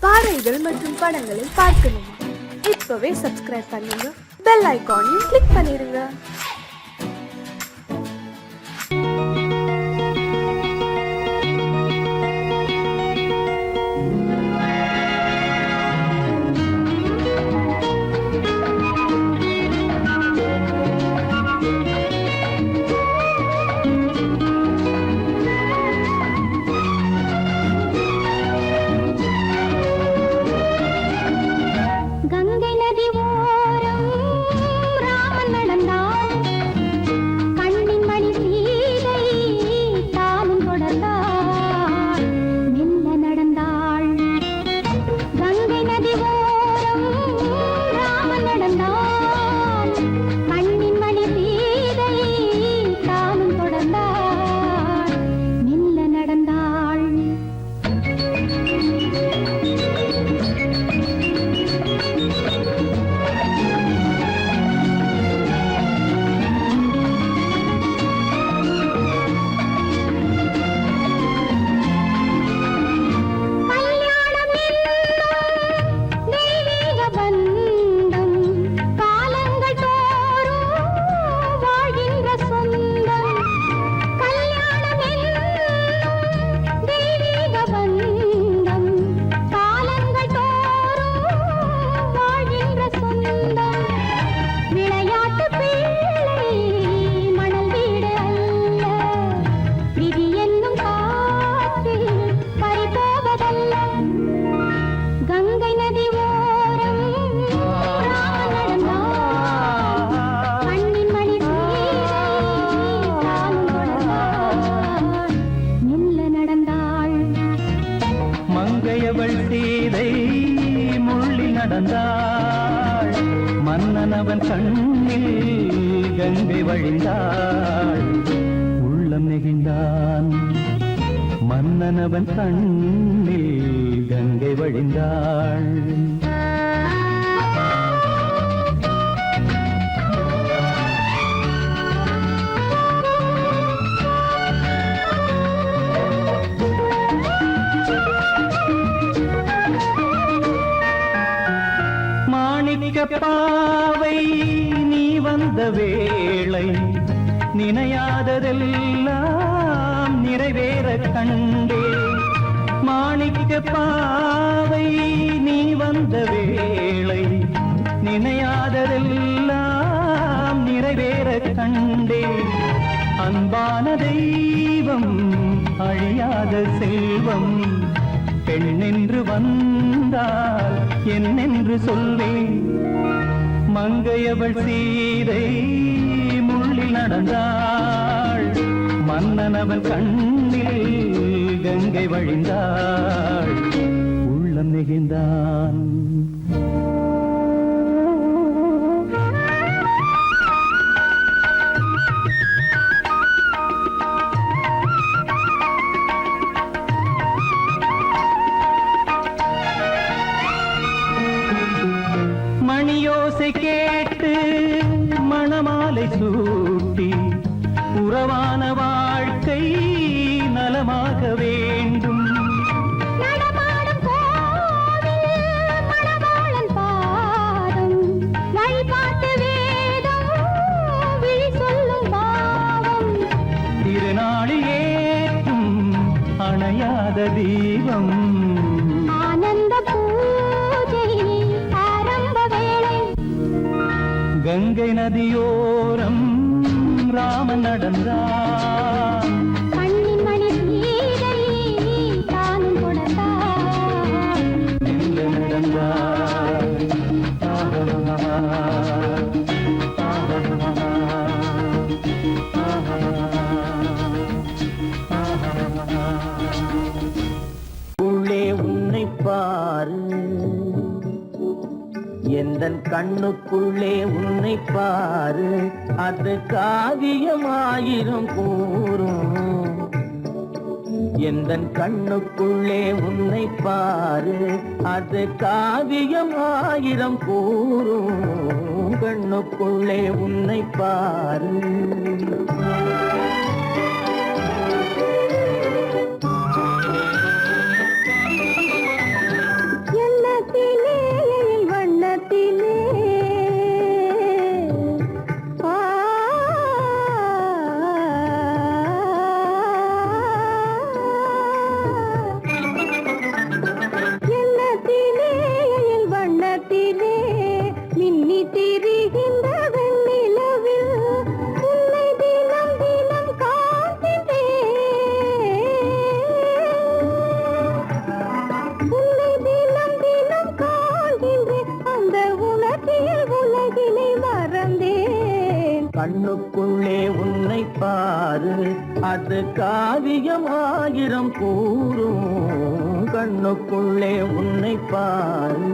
பாடல்கள் மற்றும் படங்களை பார்க்கணுமா? இப்பவே சப்ஸ்கிரைப் பண்ணுங்க, பெல் ஐகானையும் கிளிக் பண்ணிருங்க. நடந்தாள் மன்னனவன் கண்ணில் கங்கை வழிந்தாள். உள்ளம் நெகிழ்ந்தான் மன்னனவன் கண்ணில் கங்கை வழிந்தாள். பாவை நீ வந்த வேளை நினையாததெல்லாம் நிறைவேற கண்டே. மாணிக்க பாவை நீ வந்த வேளை நினையாததெல்லாம் நிறைவேற கண்டே. அன்பான தெய்வம் அழியாத செல்வம் பெண்ணென்று வந்தால் என்னென்று சொல்வேன். மங்கையவள் சீதை முள்ளில் நடந்தாள் மன்னனவன் கண்ணில் கங்கை வழிந்தாள். உள்ளம் நெகிழ்ந்தான் மணியோசை கேட்டு மணமாலை சூட்டி உறவான வாழ்க்கை நலமாக வேண்டும். நடமாடும் கோவில் மணவாளன் பாதம் வழிபாட்டு வேதம் விழி சொல்லும் பாவம். திருநாளில் ஏற்றும் அணையாத தீபம் ஆனந்த பூஜை ஆரம்ப வேளை. கங்கை நதியோரம் ராமன் நடந்தான் கண்ணின் மணி சீதை தானும் கொடுத்தான். எங்க நடந்தான் உள்ளே உன்னை பாரு எந்தன் கண்ணுக்குள்ளே உன்னை பாரு. அது காவியமாயிரும் கூறும். எந்தன் கண்ணுக்குள்ளே உன்னை பாரு அது காவியமாயிரம் கூறும். கண்ணுக்குள்ளே உன்னை பாரு. கண்ணுக்குள்ளே உன்னை பாரு அது காவியம் ஆயிரம் கூறும் கண்ணுக்குள்ளே உன்னை பாரு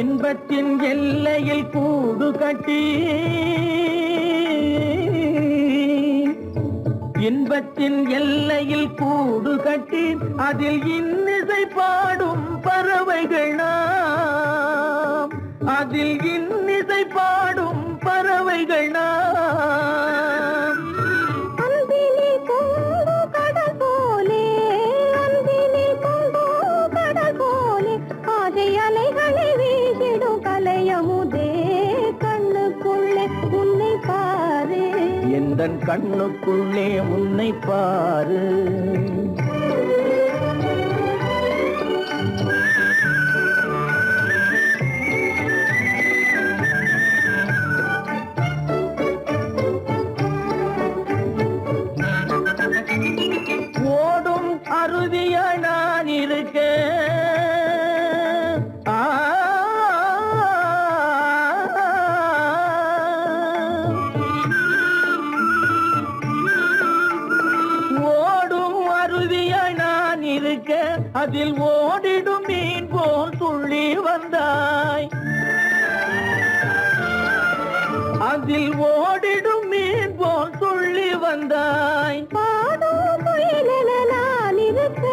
இன்பத்தின் எல்லையில் கூடு கட்டி இன்பத்தின் எல்லையில் கூடு கட்டி அதில் இன்னிசை பாடும் பறவைகள் நாம் அதில் இன்னிசை பாடும் பறவைகள் நாம் அன்பிலே பொங்கு கடல் போலே அன்பிலே பொங்கு கடல் போலே ஆசை அலைகளை வீசிடும் கலையமுதே கண்ணுக்குள்ளே உன்னை பாரு எந்தன் கண்ணுக்குள்ளே உன்னை பாரு ஓடும் அருவிய நான் இருக்க ஓடும் அருவிய நான் இருக்க அதில் ஓடிடும் மீன் போல் துள்ளி வந்தாய் அதில் ஓடிடும் மீன் போல் துள்ளி வந்தாய் பாடும் முயலென நான் இருக்க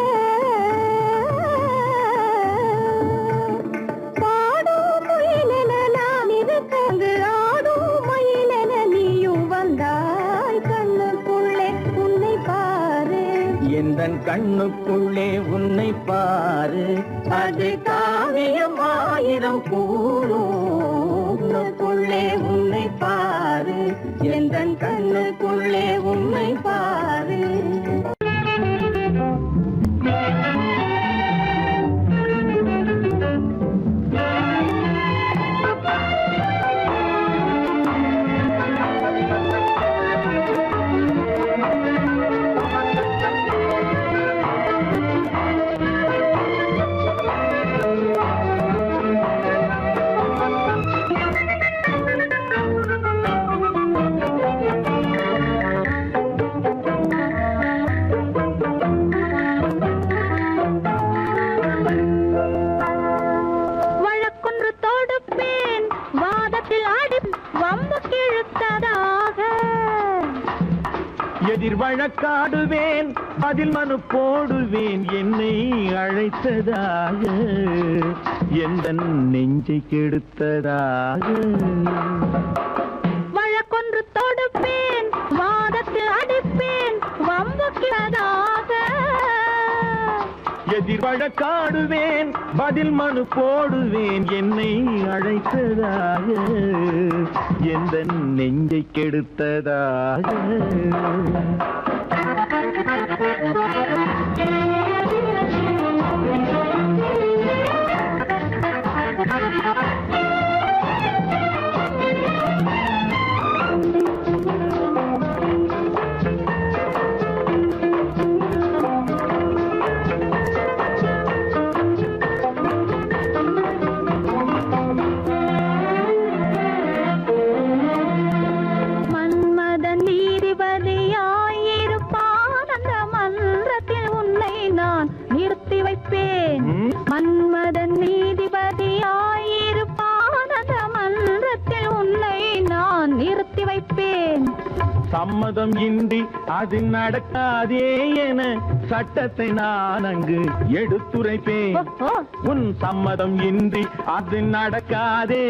பாடும் முயலென நான் இருக்க அங்கு ஆடும் மயிலென நீயும் வந்தாய் கண்ணுக்குள்ளே உன்னை பாரு எந்தன் கண்ணுக்குள்ளே உன்னை பாரு அது காவியம் ஆயிரம் கூறுக்குள்ளே உன்னை பாரு எந்தன் கண்ணுக்குள்ளே உன்னை பாரு வழக்கொன்று தொடுப்பேன் வாதத்தில் ஆடி வம்பு கிழுத்ததாக எதிர் வழக்காடுவேன் அதில் மனு போடுவேன் என்னை அழைத்ததாக எந்தன் நெஞ்சை கெடுத்ததாக வழக்கொன்று தொடுப்பேன் வாதத்தில் அடிப்பேன் வம்பு கிழதாக எதிர் வழக்காடுவேன் பதில் மனு போடுவேன் என்னை அழைத்ததாக எந்தன் நெஞ்சை கெடுத்ததாக மன்மதன் நீதிபதியாயிருப்பான் அந்த மன்றத்தில் உன்னை நான் நிறுத்தி வைப்பேன் மன்மதன் நீதிபதியாயிருப்பான் அந்த மன்றத்தில் உன்னை நான் நிறுத்தி வைப்பேன் சம்மதம் இன்றி அது நடக்காதே என சட்டத்தை நான் அங்கு எடுத்துரைப்பேன் உன் சம்மதம் இன்றி அது நடக்காதே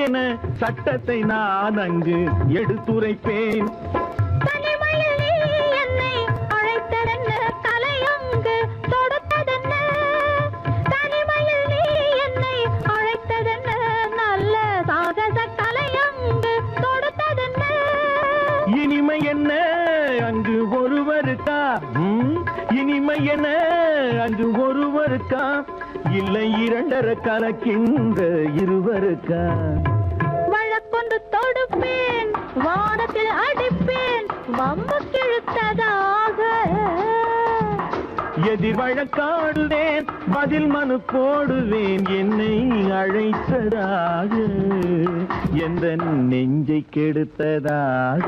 என சட்டத்தை நான் அங்கு எடுத்துரைப்பேன் தனிமையில் நீ என்னை அழைத்ததென்ன தலையங்கு தொடுத்ததென்ன தனிமையில் நீ என்னை அழைத்ததென்ன நல்ல சாகச தலையங்கு தொடுத்ததென்ன இனிமை என்ன அங்கு ஒருவருக்கா இனிமை என்ன அங்கு ஒருவருக்கா இல்லை இரண்டரை கலக்கின்ற இருவருக்கா வழக்கொன்று தொடுப்பேன் வானத்தில் அடிப்பேன் வம்பு கிழுத்ததாக எதிர் வழக்காடுவேன், பதில் மனு போடுவேன், என்னை அழைத்ததாக, எந்த நெஞ்சை கெடுத்ததாக.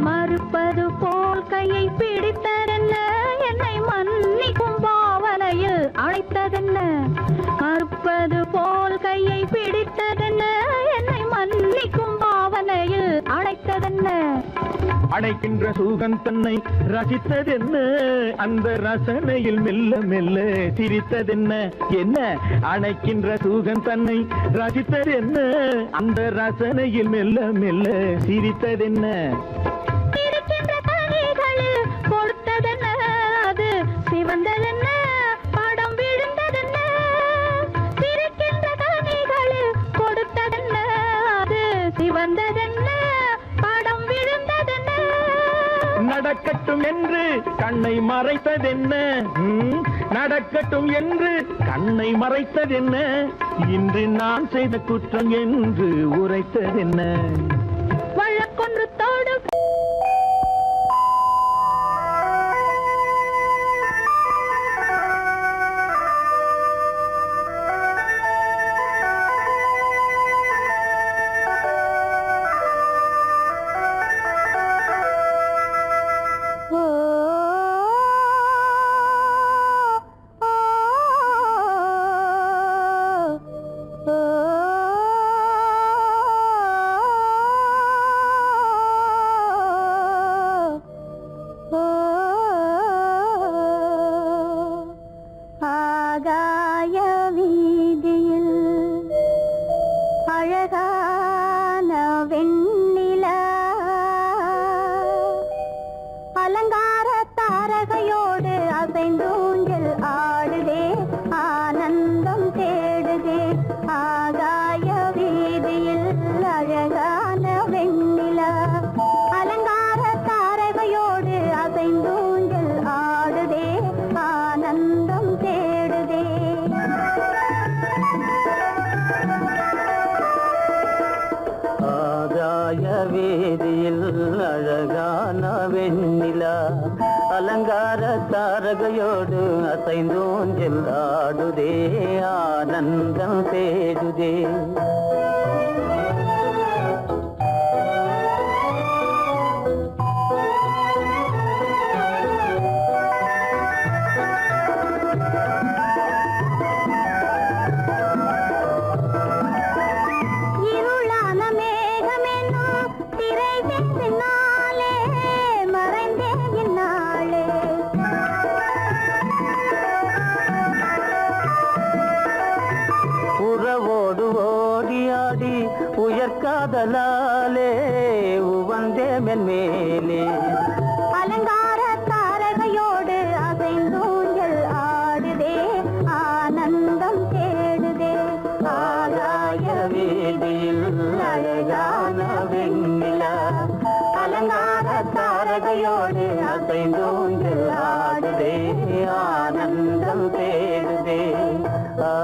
மறுப்பது போல் கையை பிடித்ததென்ன, என்னை மன்னிக்கும் பாவனையில் அழைத்ததென்ன. மறுப்பது போல் கையை பிடித்ததென்ன, என்னை மன்னிக்கும் பாவனையில் அழைத்ததென்ன. அணைக்கின்ற சூகன் தன்னை ரசித்ததென்ன, அந்த ரசனையில் மெல்ல மெல்ல சிரித்ததென்ன. என்ன அணைக்கின்ற சூகன் தன்னை ரசித்ததென்ன, அந்த ரசனையில் மெல்ல மெல்ல சிரித்ததென்ன. இருக்கின்ற கனிகளில் கொடுத்ததென்ன, அது சிவந்ததென்ன, படம் விழுந்ததென்ன. இருக்கின்ற கனிகளில் கொடுத்ததென்ன, அது சிவந்ததென்ன, படம் விழுந்ததென்ன. நடக்கட்டும் என்று கண்ணை மறைத்ததென்ன, நடக்கட்டும் என்று கண்ணை மறைத்ததென்ன, இன்று நான் செய்த குற்றம் என்று உரைத்ததென்ன. வழக்கொன்று தோடு ஆகாய வீதியில் அழகான வெண்ணிலா, அலங்கார தாரகையோடு அசைந்தூஞ்சல் ஆடுதே, ஆனந்தம் தேடுதே. ஆகாய வீதியில் அழகான வெண்ணிலா, அலங்கார தாரகையோடு அசைந்தூஞ்சல் ஆடுதே, ஆனந்தம் தேடுதே. ஆகாய வேதியில் அழகான வெண்ணிலா, அலங்கார தாரகையோடு அசைந்தோஞ்சல் ஆடுதே, ஆனந்தம் தேடுதே. இருளான மேகமென்னும் திரை பின்னாலே மறைந்தே இந்நாளே. உறவோடு ஓடியாடி உயர்காதலாலே உவந்தே மென்மேலே. அலங்கார தாரகையோடு அசைந்தூஞ்சல் ஆடுதே, ஆனந்தம் தேடுதே. ஆகாய வேதியில் அழகான வெண்ணிலா, அலங்கார தாரகையோடு அசைந்தோஞ்சல் ஆடுதே, ஆனந்தம் தேடுதே. ஆ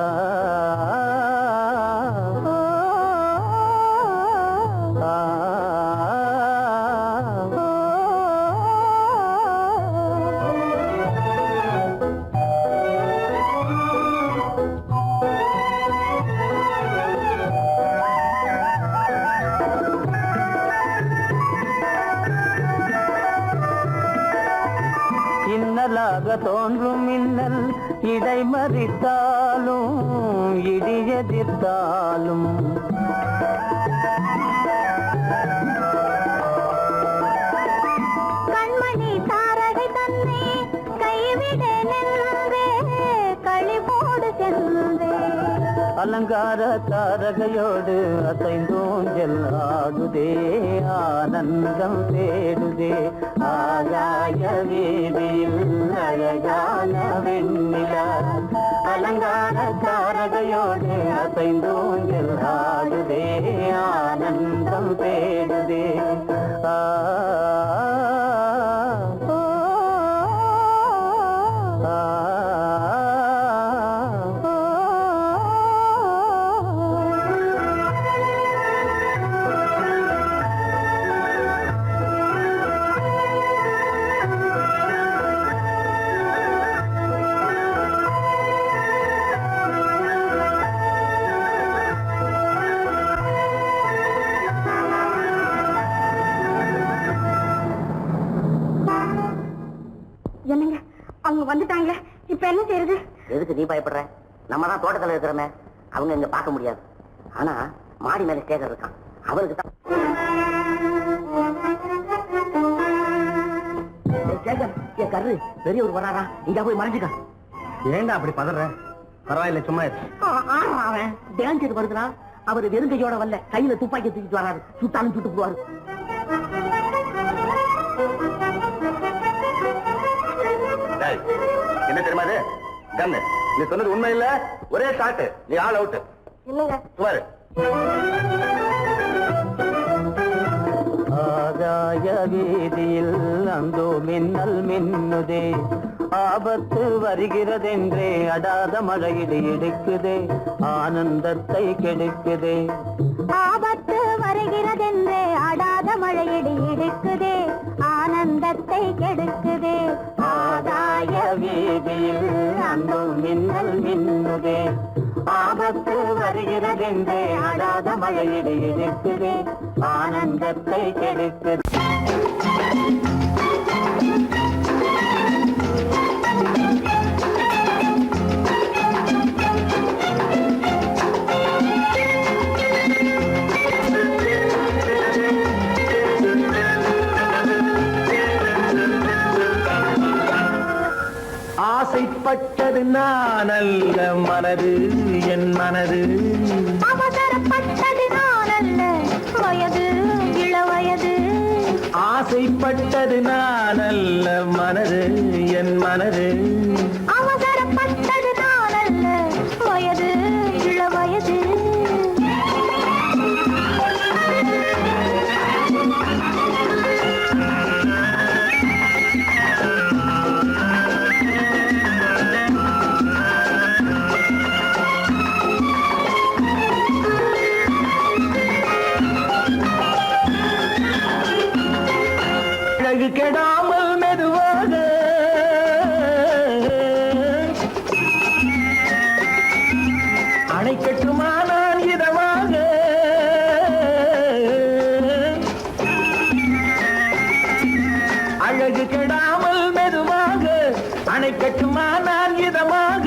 இன்னலாக தோன்றும் மின்னல் இடை மறித்தாலும் இடி எதிர்த்தாலும், கண்மணி தாரகை தன்னை கைவிட நின்றே, களிபோடு சென்றே. அலங்கார தாரகையோடு அசைந்தோஞ்சல் ஆடுதே ஆனந்தம் தேடுதே ஆகாய வீதியில் அழகான வெண்ணிலா அலங்கார தாரகையோடு அசைந்தோஞ்சல் ஆடுதே ஆனந்தம் தேடுதே என்னங்க அவங்க வந்துட்டாங்களே, இப்ப என்ன செய்யறது? எதுக்கு நீ பயப்படுற? நம்ம தான் தோட்டத்துல இருக்கிறோமே, அவங்க இங்க பார்க்க முடியாது. ஆனா மாடி மேல ஸ்டேஜர் இருக்கான், அவருக்கு தான். கரு பெரியவர் வராரா, இங்க போய் மறைஞ்சுக்க. ஏண்டா அப்படி பதற? பரவாயில்ல, சும்மா அவன் டேஞ்சர் வருதுனா. அவர் வெறுங்கையோட வரல, கையில துப்பாக்கி தூக்கிட்டு வராரு. சுட்டாலும் சுட்டு போவாரு. என்ன தெரியுமா? கண்ணு, நீ சொன்னது உண்மை இல்ல, ஒரே ஷாட், நீ ஆல் அவுட். இல்லைங்க சுமாரு. ஆகாய வீதியில் அந்தோ மின்னல் மின்னுதே, ஆபத்து வருகிறதென்றே அடாத மழையிடு எடுக்குதே, ஆனந்தத்தை கெடுக்குதே. ஆபத்து வருகிறதென்றே அடாத மழையடி எடுக்குதே, ஆனந்தத்தை கெடுக்குதே. ஆகாய வீதியில் அந்தோ மின்னல் மின்னுதே, ஆபத்து வருகிறதென்றே அடாத மழையிடு எடுக்குதே, ஆனந்தத்தை கெடுக்குதே. ஆசைப்பட்டது நான் அல்ல மனது, என் மனது. அவசரப்பட்டது நான் அல்ல வயது, இளவயது. ஆசைப்பட்டது நான் அல்ல மனது, என் மனது. அவசரப்பட்டது நான் அல்ல வயது, இளவயது. கெடாமல் மெதுவாக அணை கட்டுமா நான் இதமாக, அழகு கெடாமல் மெதுவாக அணை கட்டுமா நான் இதமாக.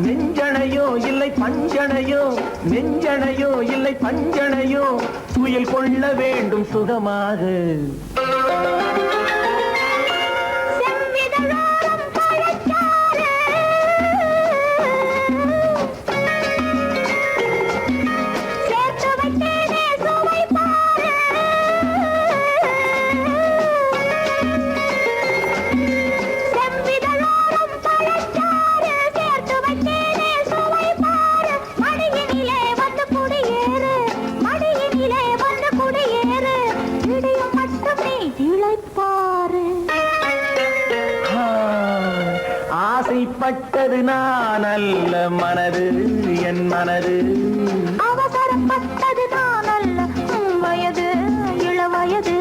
நெஞ்சணையோ இல்லை பஞ்சணையோ, நெஞ்சணையோ இல்லை பஞ்சணையோ, துயில் கொள்ள வேண்டும் சுகமாக. ஆசைப்பட்டது நான் அல்ல மனது, என் மனது. அவசரப்பட்டது நான் அல்ல வயது, இளவயது.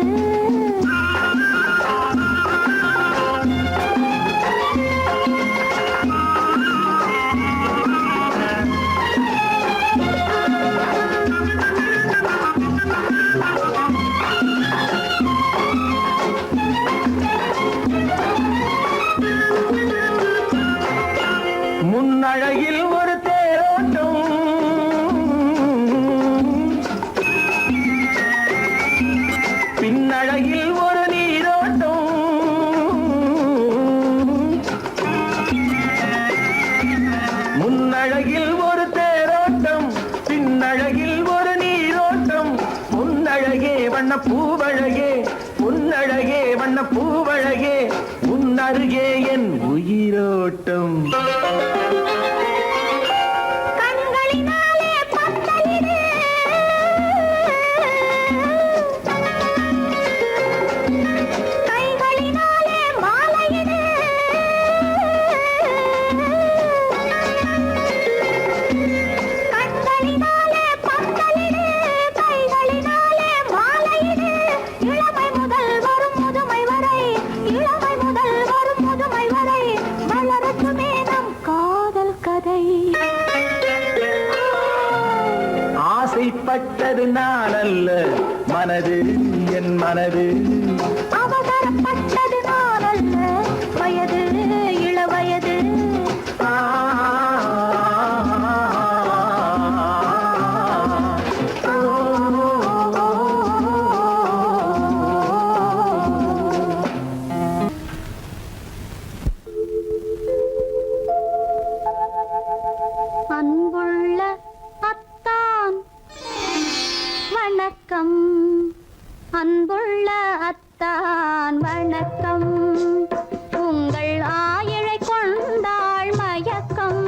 முன்னழகில் ஒரு தேரோட்டம், பூவழகே உன் அருகே என் உயிரோட்டம். கண்களினாலே பந்தலிடு கைகளினாலே மாலையிடு கண்களினாலே பந்தலிடு கைகளினாலே மாலையிடு இளமை முதல் வரும் முதுமை வரை இளமை முதல் வரும் முதுமை வரை வளரட்டுமே நம் காதல் கதை. ஆசைப்பட்டது நான் அல்ல மனது என் மனது. அவசரப்பட்டது நான் அல்ல வயது இளவயது. அன்புள்ள அத்தான் வணக்கம் அன்புள்ள அத்தான் வணக்கம் உங்கள் ஆயிழை கொண்டாள் மயக்கம்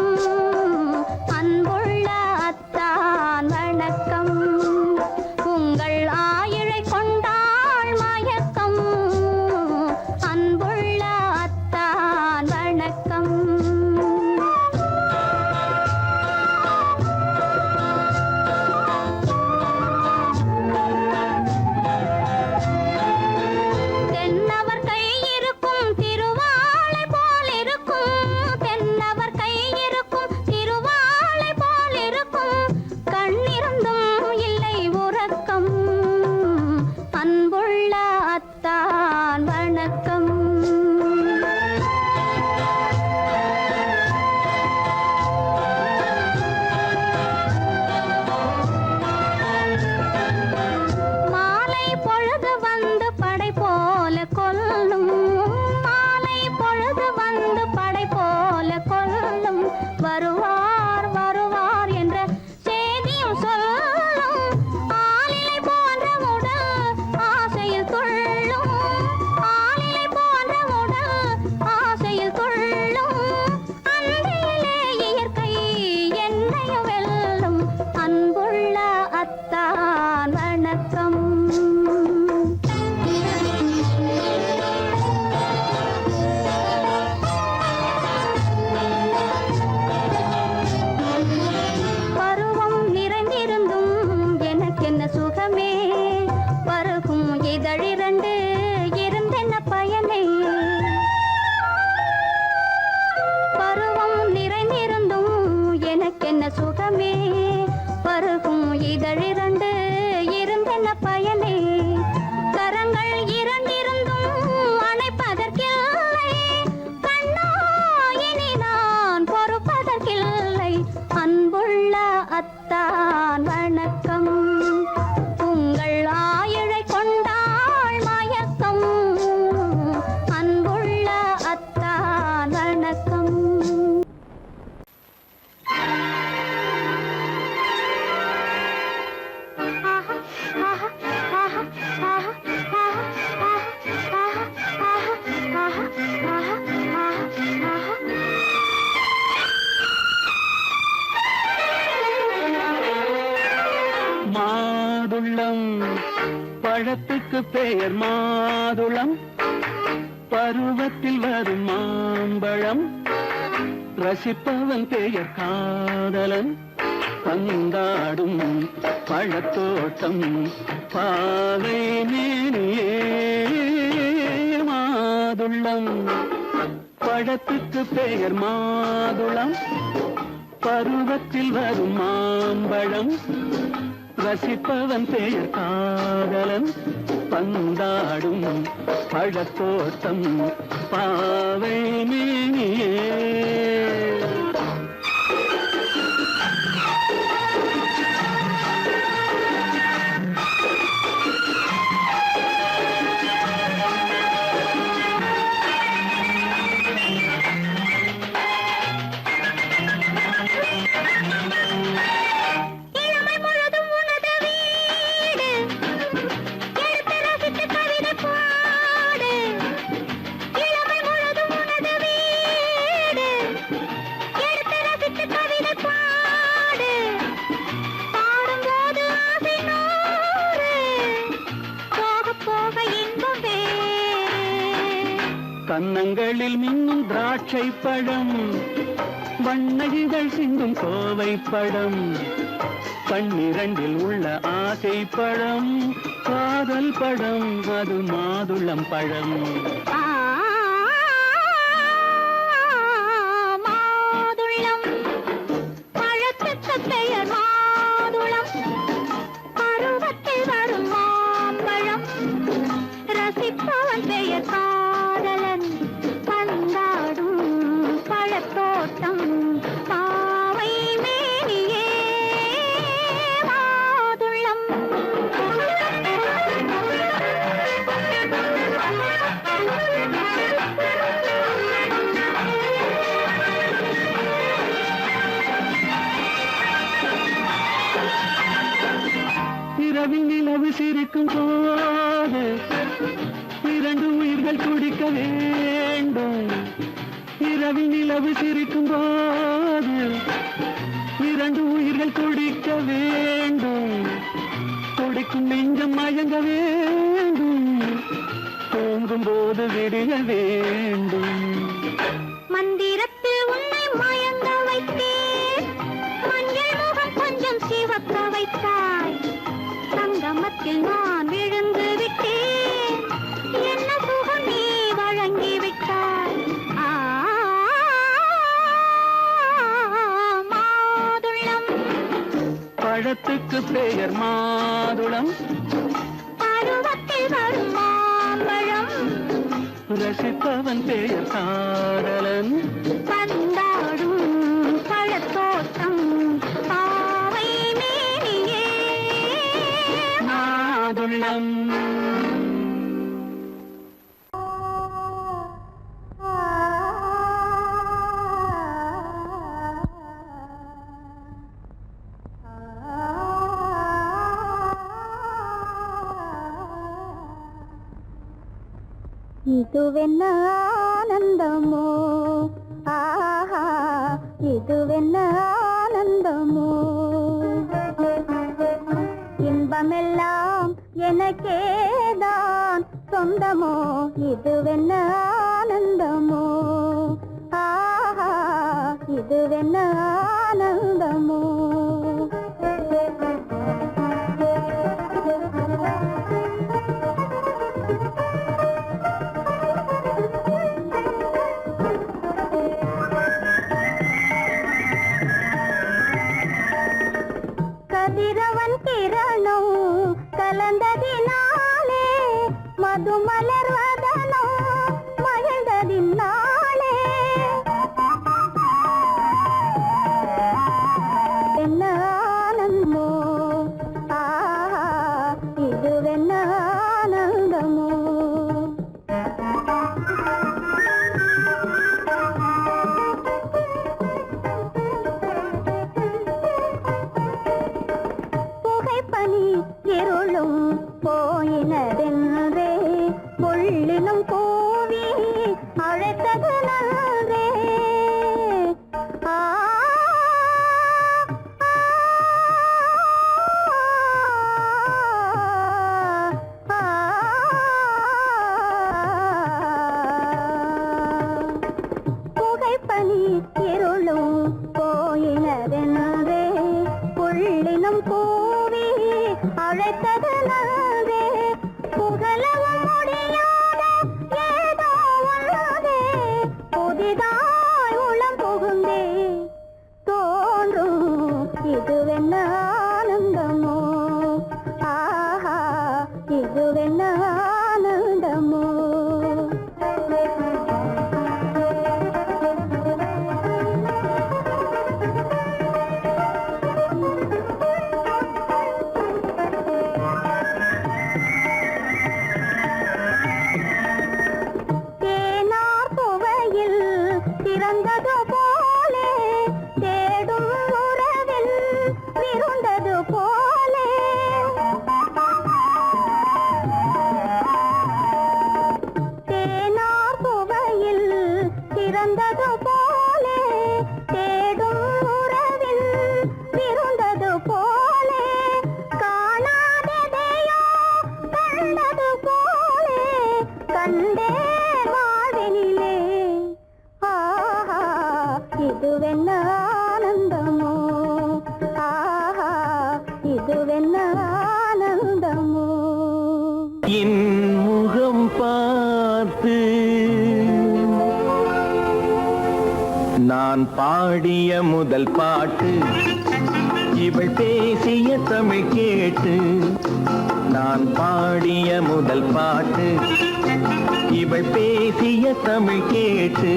அன்புள்ள அத்தான் வணக்கம் உங்கள் ஆயிழை கொண்டாள் மயக்கம் அன்புள்ள அத்தான் வணக்கம். தென்னவர் கை இருக்கும் திருவாளை போல் இருக்கும் தென்னவர் கை இருக்கும் திருவாளை போல் இருக்கும் கண்ணிருந்தும் இல்லை உறக்கம் அன்புள்ள அத்தான் வணக்கம். மாலை பொழுது வந்து படை போல கொல்லும் மாலை பொழுது வந்து படை போல கொல்லும் வருவார் வருவார் என்ற செய்தியும் சொல்லும் ஆளிலை போன்ற உடல் ஆசையில் துள்ளும் ஆளிலை போன்ற உடல் ஆசையில் துள்ளும் அன்பிலே இயற்கை என்னையும் வெல்லும் அன்புள்ள அத்தான் வணக்கம். பருவம் நிறைந்திருந்தும் எனக்கென்ன சுகமே பருகும் இதழிரண்டு இருந்தென்ன பயனே. பருவம் நிறைந்திருந்தும் எனக்கென்ன சுகமே பருகும் இதழிரண்டு இருந்தென்ன பயனே. கரங்கள் இரண்டிருந்தும் அணைப்பதற்கில்லை கண்ணா இனி நான் பொறுப்பதற்கில்லை அன்புள்ள அத்தான் வணக்கம் உங்கள் ஆயிழை கொண்டாள் மயக்கம் அன்புள்ள அத்தான் வணக்கம். மாதுளம் பழத்துக்கு பெயர் மாதுளம் பருவத்தில் வரும் மாம்பழம் ரசிப்பவன் பெயர் காதலன் பந்தாடும் பழத்தோட்டம் பாவை மேனியே. மாதுளம் பழத்துக்கு பெயர் மாதுளம் பருவத்தில் வரும் மாம்பழம் ரசிப்பவன் பெயர் காதலன் பந்தாடும் பழத்தோட்டம் பாவை மேனியே. இளமை முழுதும் உனது வீடு எடுத்து ரசித்து கவிதை பாடு கன்னங்களில் மின்னும் திராட்சை பழம், வண்ணகிகள் சிந்தும் கோவை பழம், கண்ணிரண்டில் உள்ள ஆசை பழம், காதல் பழம், அது மாதுளம் பழம். மாதுளம் பழத்துக்கு பெயர் மாதுளம், பருவத்தில் வரும் மாம்பழம், ரசிப்பவன் பெயர் காதலன், பந்தாடும் பழத்தோட்டம், பாவை மேனியே மாதுளம். இரவில் நிலவு சிரிக்கும் போது இரண்டு உயிர்கள் துடிக்க வேண்டும். இரவில் நிலவு சிரிக்கும் போது இரண்டு உயிர்கள் துடிக்க வேண்டும். துடிக்கும் நெஞ்சம் மயங்க வேண்டும், தூங்கும் போது விடிய வேண்டும். மந்திரத்தில் உன்னை மயங்க வைத்தேன், மஞ்சள் முகம் கொஞ்சம் சிவக்க வைத்தாய், சங்கமத்தில் நான் விழுந்து விட்டேன், என்ன சுகம் நீ வழங்கி விட்டாய். மாதுளம் பழத்துக்கு பெயர் மாதுளம், பருவத்தில் வரும் மாம்பழம், ரசிப்பவன் பெயர் காதலன், பந்தாடும் பழத்தோட்டம், பாவை மேனியே மாதுளம். இதுவென்ன ஆனந்தமோ, ஆஹா இதுவென்ன ஆனந்தமோ, இன்பமெல்லாம் எனக்கேதான் சொந்தமோ, இதுவென்ன ஆனந்தமோ, ஆஹா இதுவென்ன ஆனந்தமோ. கதிரவன் கிரணம் கலந்ததினாலே, மது மலர்வதனோ மகிழ்ந்ததினாலே, என்ன ஆனந்தமோ, ஆஹா இதுவென்ன ஆனந்தமோ. புகைப்பனி இருளும் போயினதென்றே, புள்ளினும் கூவி அழைத்தது நன்றே. ஆ புகைப்பனி இருளும் போயினதென்றே, புள்ளினும் கூவி அழைத்தது நன்றே. புகழவும் முடியாத ஏதோ உள்ளதே, புதிதாய் உளம் புகுந்தே தோன்றும், இதுவென்ன ஆனந்தமோ, ஆஹா இதுவென்ன ஆனந்தமோ. தேனார் புவையில் நான் பாடிய முதல் பாட்டு இவள் பேசிய தமிழ் கேட்டு. நான் பாடிய முதல் பாட்டு இவள் பேசிய தமிழ் கேட்டு.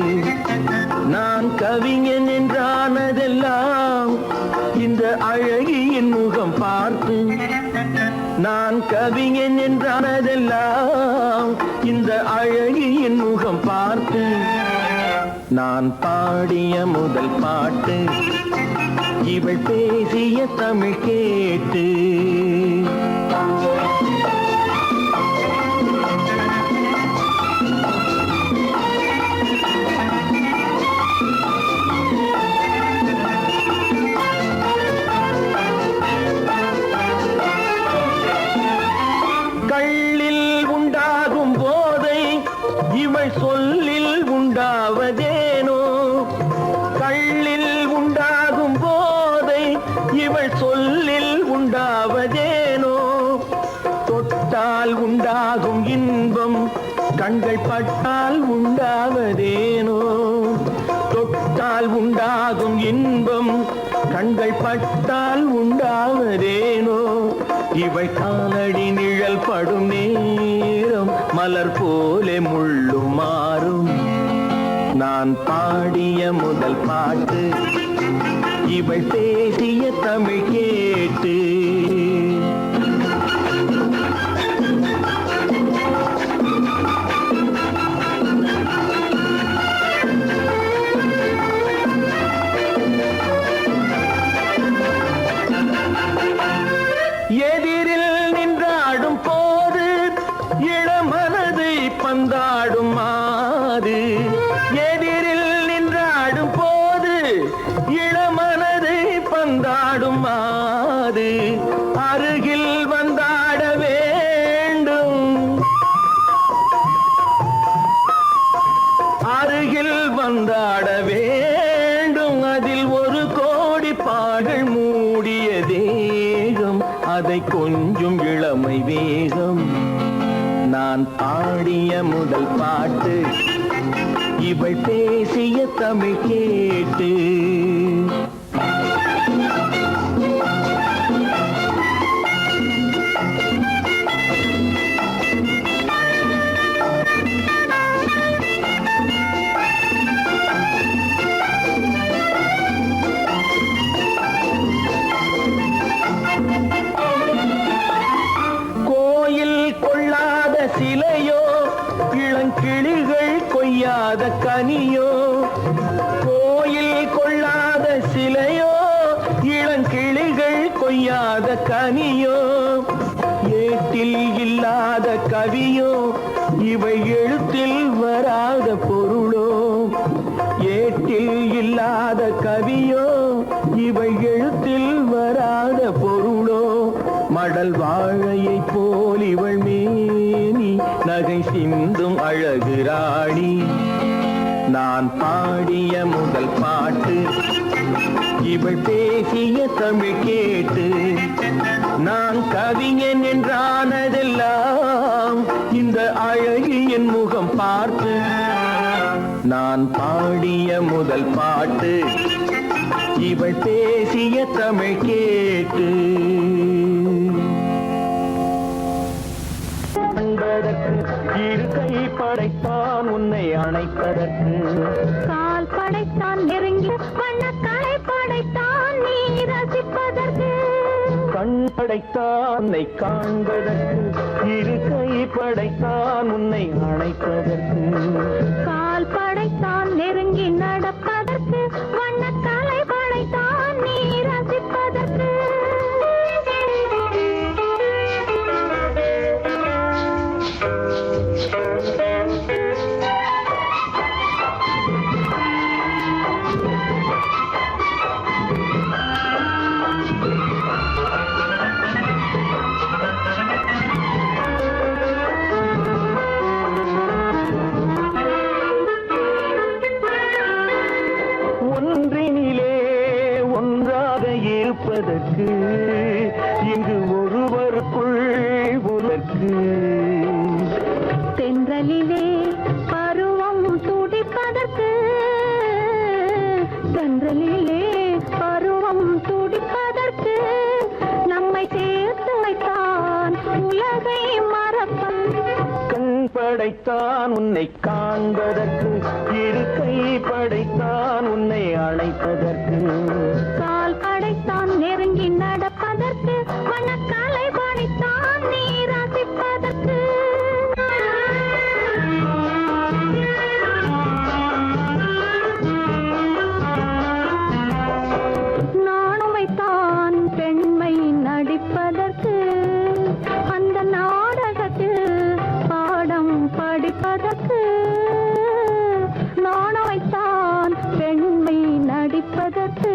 நான் கவிஞன் என்றானதெல்லாம் இந்த அழகியின் முகம் பார்த்து. நான் கவிஞன் என்றானதெல்லாம் இந்த அழகியின் முகம் பார்த்து. நான் பாடிய முதல் பாட்டு இவள் பேசிய தமிழ் கேட்டு. கள்ளில் உண்டாகும் போதை இவள் சொல்லில் உண்டாவதேனோ. கள்ளில் உண்டாகும் போதை இவள் சொல்லில் உண்டாவதேனோ. தொட்டால் உண்டாகும் இன்பம் கண்கள் பட்டால் உண்டாவதேனோ. தொட்டால் உண்டாகும் இன்பம் கண்கள் பட்டால் உண்டாவதேனோ. இவள் காலடி நிழல் படும் நேரம் மலர் போலே முள்ளும் மாறும். நான் பாடிய முதல் பாட்டு இவள் பேசிய தமிழ் கேட்டு. எதிரில் நின்றாடும் போது இளமனதை பந்தாடும் மாது. எதிரில் நின்றாடும் போது இளமனதை பந்தாடும் மாது. அருகில் வந்தாட வேண்டும், அருகில் வந்தாட வேண்டும். அதில் ஒரு கோடி பாடல் மூடிய தேகம், அதை கொஞ்சம் இளமை வேகம். நான் பாடிய முதல் பாட்டு இவள் பேசிய தமிழ் கேட்டு. சிலையோ இளங்கிளிகள் கொய்யாத கனியோ. கோயில் கொள்ளாத சிலையோ இளங்கிளிகள் கொய்யாத கனியோ. ஏட்டில் இல்லாத கவியோ இவை எழுத்தில் வராத பொருளோ. ஏட்டில் இல்லாத கவியோ இவை எழுத்தில் வராத பொருளோ. மடல் வாழையை போல் இவள் மேனி நகை சிந்தும் அழகு ராணி. நான் பாடிய முதல் பாட்டு இவள் பேசிய தமிழ் கேட்டு. நான் கவிஞன் என்றானதெல்லாம் இந்த அழகியின் முகம் பார்த்து. நான் பாடிய முதல் பாட்டு இவள் பேசிய தமிழ் கேட்டு. இரு கை படைத்தான் உன்னை அணைப்பதற்கு. கால் படைத்தான் நெருங்கி வண்ணக்காலை படைத்தான் நீ ரசிப்பதற்கு. கண் படைத்தான் உன்னை காண்பதற்கு. இரு கை படைத்தான் உன்னை அணைப்பதற்கு. கால் படைத்தான் நெருங்கி நடப்பதற்கு. வண்ணக்காலை படைத்தான் நீ ரசிப்பதற்கு. படைத்தான் உன்னை காண்பதற்கு, இரு கை படைத்தான் உன்னை அழைப்பதற்கு, கால் படைத்தான் நெருங்கி நடப்பதற்கு, வண்ணக்காலை படைத்தான் நீ ரசிப்பதற்கு. நானும் வைத்தான் பெண்மை நடிப்பதற்கு, அந்த நாடகத்தில் பாடம் படிப்பதற்கு. நானும் வைத்தான் பெண்மை நடிப்பதற்கு,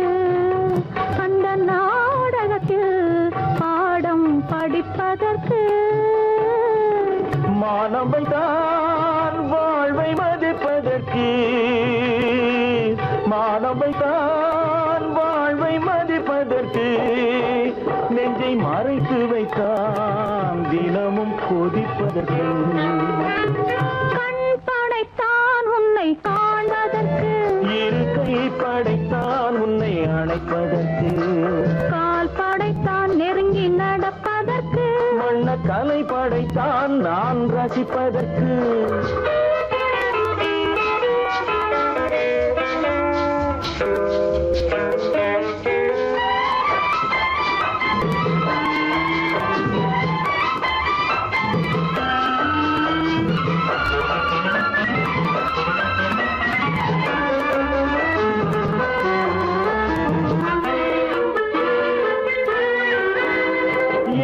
அந்த நாடகத்தில் பாடம் படிப்பதற்கு. மானவைதான் வாழ்வை மதிப்பதற்கு, மானவைதான் வாழ்வை மதிப்பதற்கு, நெஞ்சை மறைத்து வைத்தான் தினமும் கொதிப்பதற்கு. கண் படைத்தான் உன்னை காண்பதற்கு, இரு கை படைத்தான் உன்னை அணைப்பதற்கு, கால் படைத்தான் நெருங்கி நடப்பதற்கு. வண்ண கலை படைத்தான் நான் ரசிப்பதற்கு.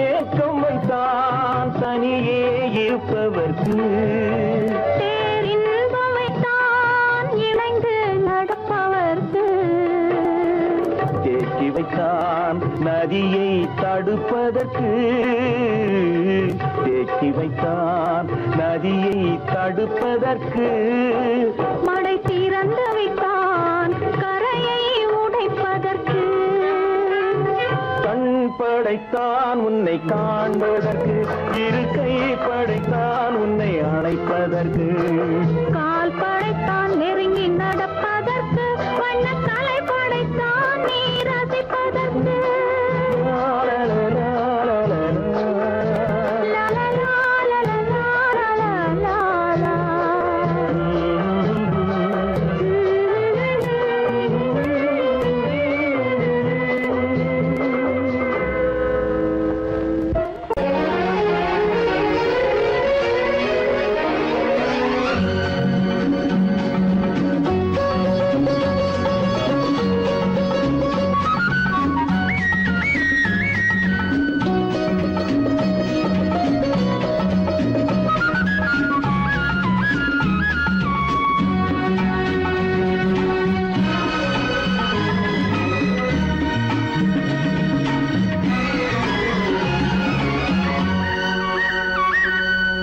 ஏக்கம் வைத்தான் தனியே இருப்பவர்க்கு, பேரின்பம் வைத்தான் இணைந்து நடப்பவர்க்கு. தேக்கி வைத்தான் நதியை தடுப்பதற்கு, தேக்கி வைத்தான் நதியை தடுப்பதற்கு, மடை திறந்து வைத்தான் கரையை உடைப்பதற்கு. கண் படைத்தான் உன்னை காண்பதற்கு, இரு கை படைத்தான் உன்னை அணைப்பதற்கு, கால் படைத்தான் நெருங்கி நடப்பதற்கு, வண்ணக்கலை படைத்தான் நீ ரசிப்பதற்கு.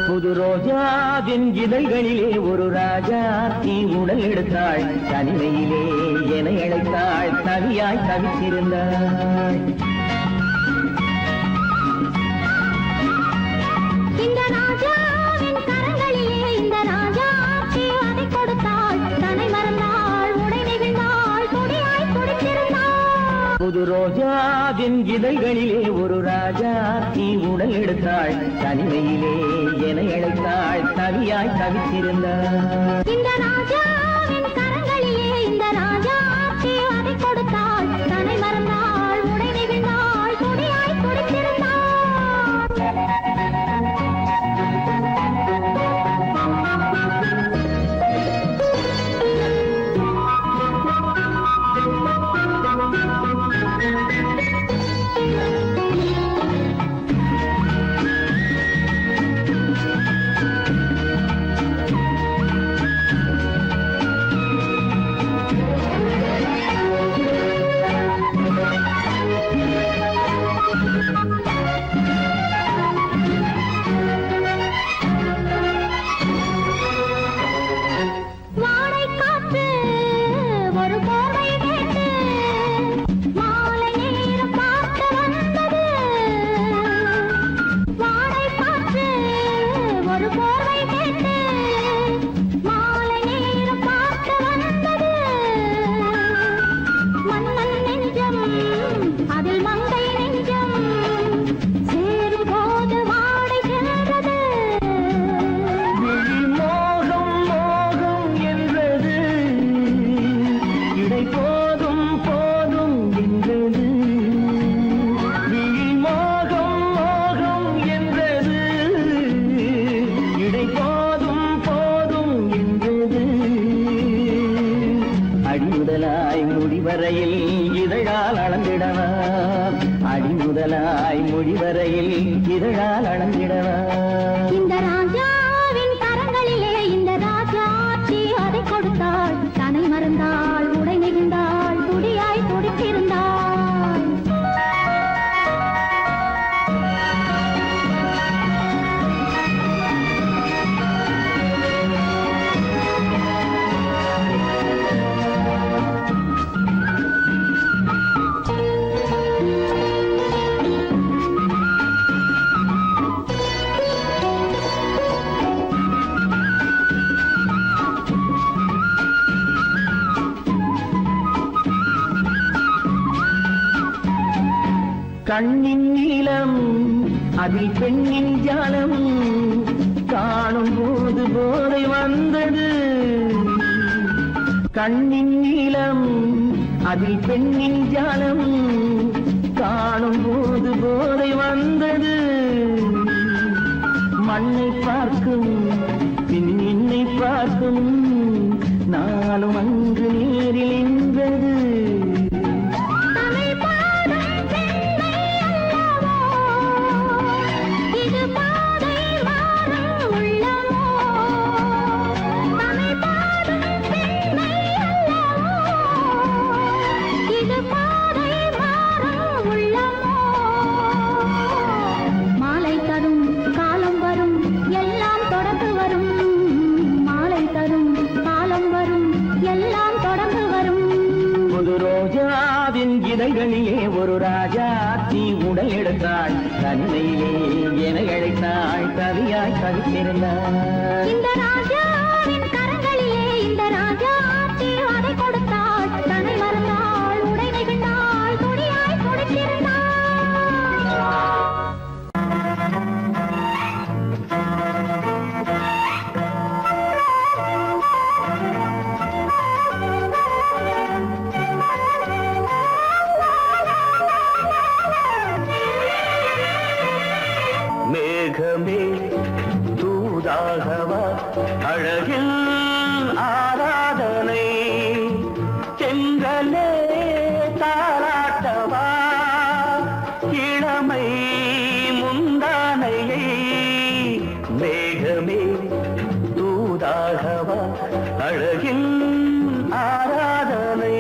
புது ரோஜாவின் இதழ்களிலே ஒரு ராஜா தீ உடல் எடுத்தாள், தனிமையிலே என அழைத்தாள், தவியாய் தவித்திருந்தாள். இந்த ராஜாவின் கரங்களிலே இந்த ராஜா அதை கொடுத்தாள், தன்னை மறந்தாள், உடை நெகிழ்ந்தாள், கொடியாய் கொடுத்திருந்தாள். புது ரோஜாவின் இதழ்களிலே ஒரு ராஜா தீ உடல் எடுத்தாள், தனிமையிலே என அழைத்தாள், தவியாய் தவித்திருந்தாள். இந்த ராஜாவின் கரங்களிலே இந்த ராஜா அதை கொடுத்தாள், தன்னை மறந்தாள், உடை நெகிழ்ந்தாள், கொடியாய் கொடுத்திருந்தாள். முதலாய் முடிவரையில் இதழால் அளந்திடலாம். அடி முதலாய் முடிவரையில் இதழால் அளந்திடலாம். இந்த ராஜாவின் கரங்களிலே இந்த ராஜாச்சி அதை கொடுத்தாள். தன்னை மறந்தாள், உடை நெகிழ்ந்தாள், துடியாய் துடித்திருந்தாள். கண்ணின் நீளம் அதில் பெண்ணின் ஜாலம் காணும் போது போதை வந்தது. கண்ணின் நீளம் அதில் பெண்ணின் ஜாலம் காணும் போது போதை வந்தது. மண்ணை பார்க்கும் பின் என்னை பார்க்கும் நாளும் அங்கு நேரில் நின்றது. இதழ்களிலே ஒரு ராஜாத்தி உடல் எடுத்தாள். தன்னையிலே என அழைத்தாள். கவியாய் கவித்திருந்தாள். இந்த ராஜாவின் கரங்களிலே இந்த ராஜாச்சி அதை கொடுத்தாள். தன்னை மறந்தாள், உடை நெகிழ்ந்தாள், துடியாய் துடித்திருந்தாள். மேகமே தூதாகவா அழகில் ஆராதனை. செங்கலே தாராட்டவா இளமை முந்தானையை. மேகமே தூதாகவா அழகில் ஆராதனை.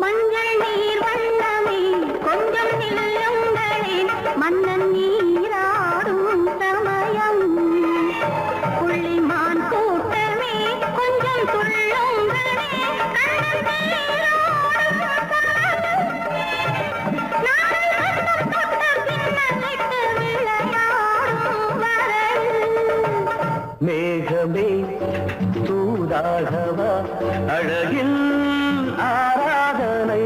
மஞ்சள் நீர் வண்ணமே கொஞ்சம் நில்லுங்களேன். மன்னன் நீராடும் சமயம். புள்ளிமான் கூட்டமே கொஞ்சம் துள்ளுங்களே. கண்ணன் நீராடும் மேகமே தூதாகவா அழகில் ஆராதனை.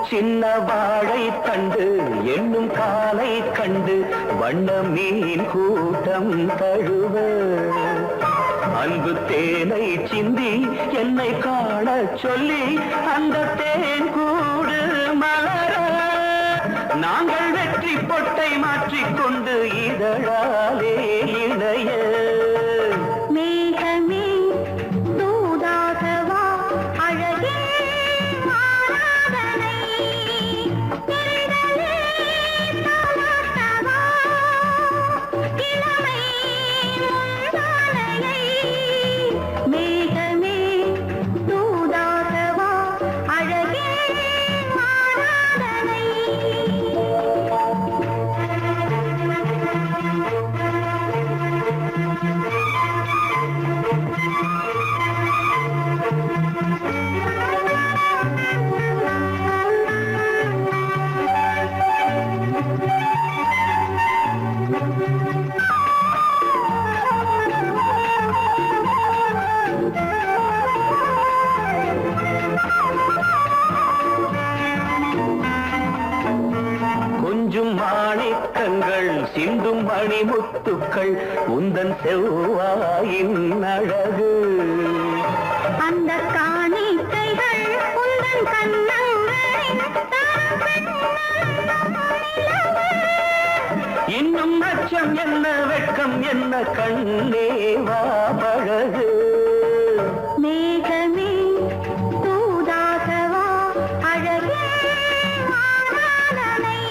சின்ன வாழை தண்டு என்னும் காலை கண்டு வண்ண மீன் கூட்டம் தழுவ. அன்பு தேனை சிந்தி என்னை காண சொல்லி அந்த தேன் கூடு மலர. நாங்கள் வெற்றி பொட்டை மாற்றிக்கொண்டு இதழாலே இணைய. மேகமே தூதாகவா அழகே ஆராதனை. தென்றலே தாலாட்டவா இளமை முந்தானையை. மேகமே தூதாகவா அழகே ஆராதனை. முத்துக்கள் உந்தன் செவ்வாயின் அழகு. அந்த காணிக்கைகள் உந்தன் கண்ணங்களின் இன்னும் அச்சம் என்ன வெட்கம் என்ன கண்ணே வா பழகு. மேகமே தூதாகவா அழகே ஆராதனை.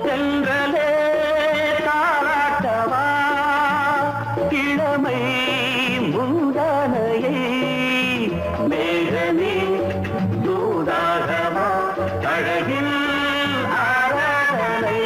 சென்றலே தாராட்டவா இளமை முந்தானையை. மேகமே தூதாகவா அழகில் ஆராதனை.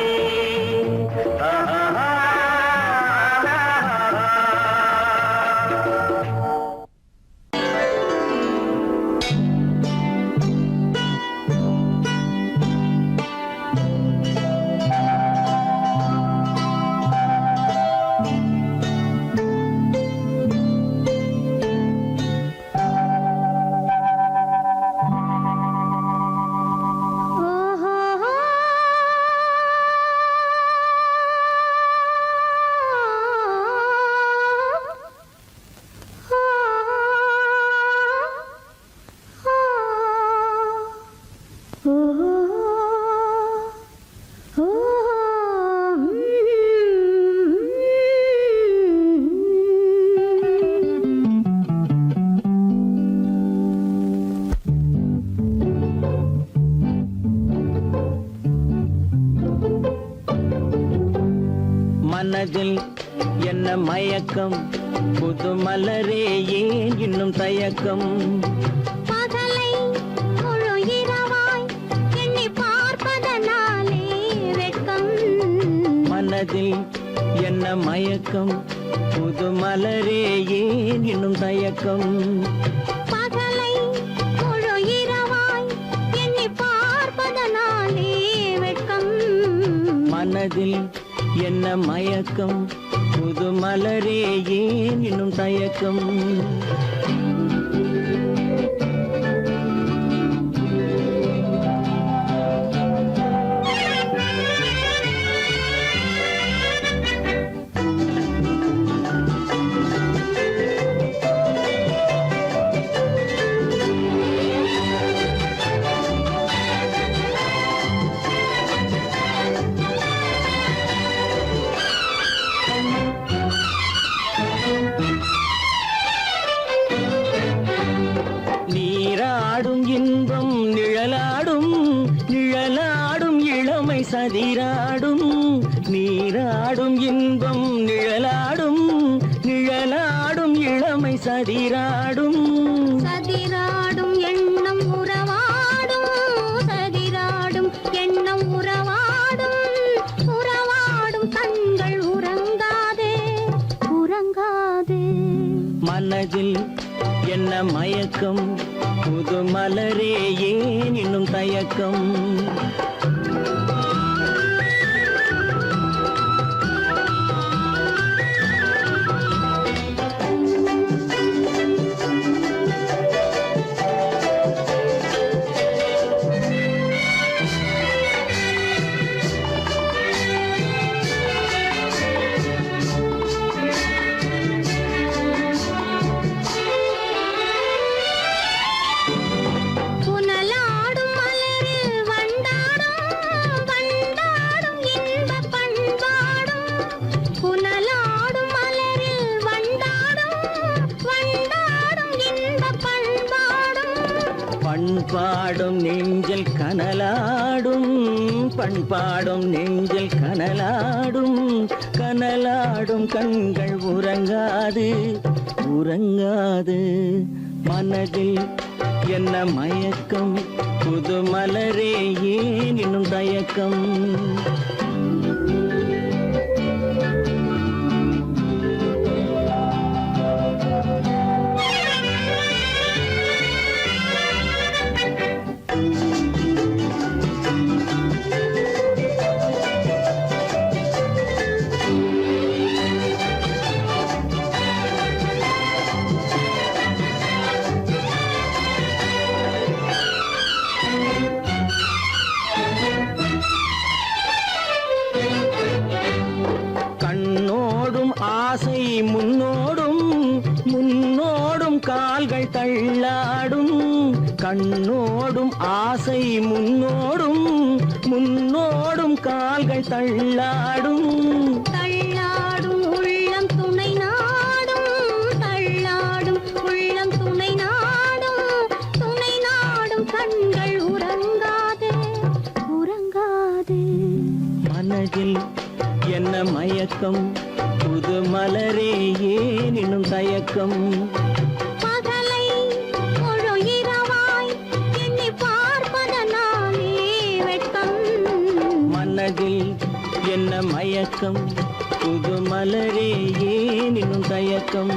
மனதில் என்ன மயக்கம் புது மலரே ஏன் இன்னும் தயக்கம். பகலை முழு இரவாய் எண்ணி பார்ப்பதனாலே வெட்கம். மனதில் என்ன மயக்கம் புது மலரே ஏன் இன்னும் தயக்கம். பகலை முழு இரவாய் எண்ணி பார்ப்பதனாலே வெட்கம். மனதில் என்ன மயக்கம் புது மலரே ஏன் இன்னும் தயக்கம். நீராடும் இன்பம் நிழலாடும் நிழலாடும் இளமை சதிராடும். நீராடும் இன்பம் நிழலாடும் நிழலாடும் இளமை சதிராடும். சதிராடும் எண்ணம் உறவாடும் சதிராடும் எண்ணம் உறவாடும். உறவாடும் கண்கள் உறங்காதே உறங்காதே. மனதில் என்ன மயக்கம் புது மலரே ஏன் இன்னும் தயக்கம். புனலாடும் மலரில் வண்டாடும் வண்டாடும் இன்பப் பண்பாடும். புனலாடும் மலரில் வண்டாடும் வண்டாடும் இன்பப் பண்பாடும். பண்பாடும் நெஞ்சில் கனலாடும் பண்பாடும் நெஞ்சில் கனலாடும். கனலாடும் கண்கள் உறங்காது உறங்காது. மனதில் என்ன மயக்கம் புது மலரே ஏன் இன்னும் தயக்கம். ஆசை முன்னோடும் முன்னோடும் கால்கள் தள்ளாடும் கண்ணோடும் ஆசை முன்னோடும் முன்னோடும் கால்கள் தள்ளாடும் தள்ளாடும் உள்ளம் துணை நாடும் தள்ளாடும் உள்ளம் துணை நாடும் கண்கள் உறங்காது உறங்காது மனதில் என்ன மயக்கம் புது மலரே ஏன் இன்னும் தயக்கம் பகலை முழு இரவாய் எண்ணி பார்ப்பதனாலே வெட்கம் மனதில் என்ன மயக்கம் புது மலரே ஏன் இன்னும் தயக்கம்